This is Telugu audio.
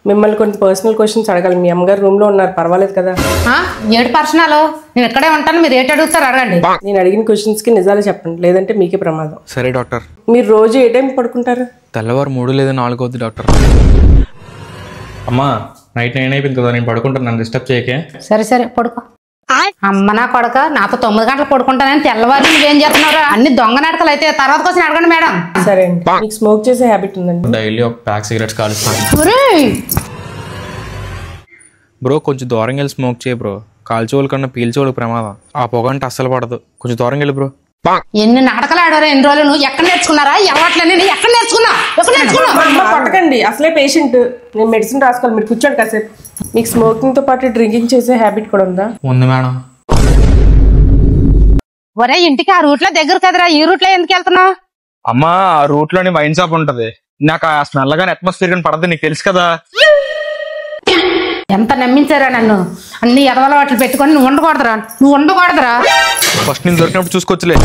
మిమ్మల్ని కొన్ని పర్సనల్ క్వశ్చన్స్ అడగాలి. మీ అమ్మగారు రూమ్ లో ఉన్నారు, పర్వాలేదు కదా? ఏడు పర్సనల్, నేను ఇక్కడే ఉంటాను, మీరు ఏటి అడుగుతారు అడగండి. నేను అడిగిన క్వశ్చన్స్ కి నిజాలే చెప్పండి, లేదంటే మీకే ప్రమాదం. సరే డాక్టర్. మీరు రోజు ఏ టైం పడుకుంటారు? తెల్లవారు 3 లేదా 4 అవుద్ది డాక్టర్. అమ్మా నైట్ 9 అయిపోయింది కదా, నేను పడుకుంటాను, నన్ను డిస్టర్బ్ చేయకే. సరే సరే పడుకో. అమ్మ నా కొడక, నాతో 9 గంటలు పడుకుంటానని తెల్లవారు నువ్వేం చేస్తున్నారా? అన్ని దొంగ నాటకాలు అయితే తర్వాత కోసం అడగండి మేడం. సరే అండి. మీకు స్మోక్ చేసే హ్యాబిట్ ఉందండి? డైలీ ఒక ప్యాక్ సిగరెట్స్ కాలుస్తాను. బ్రో కొంచెం దూరంగా వెళ్ళి స్మోక్ చేయ బ్రో. కాల్చోళ్ళ కన్నా పీల్చోళ్ళకి ప్రమాదం. ఆ పొగ అంటే అస్సలు పడదు, కొంచెం దూరంగా వెళ్ళి బ్రో. ఎన్ని నాటకాలు ఆడారా ఎన్ని రోజులు? నువ్వు ఎక్కడ నేర్చుకున్నారా? ఎవట్లేని ఎక్కడ నేర్చుకున్నా? పట్టకండి, అసలే పేషెంట్, నేను మెడిసిన్ రాసుకోవాలి, మీరు కూర్చోండి కాసేపు. మీకు స్మోకింగ్ తో పాటు డ్రింకింగ్ చేసే హ్యాబిట్ కూడా ఉందా? ఉంది మేడం. ఒరే ఇంటికి ఆ రూట్ లో దగ్గర కదరా, ఈ రూట్ లో ఎందుకు వెళ్తున్నావు? అమ్మా ఆ రూట్ లోని వైన్ షాప్ ఉంటది, నాకు ఆ స్మెల్ గానీ అట్మాస్ఫియర్ గానీ పడదు, నీకు తెలుసు కదా. ఎంత నమ్మించారా నన్ను? అన్ని ఎదవల వాటిని పెట్టుకొని నువ్వు ఉండకూడదురా. ఫస్ట్ నేను దొరికినప్పుడు చూసుకోవచ్చులే.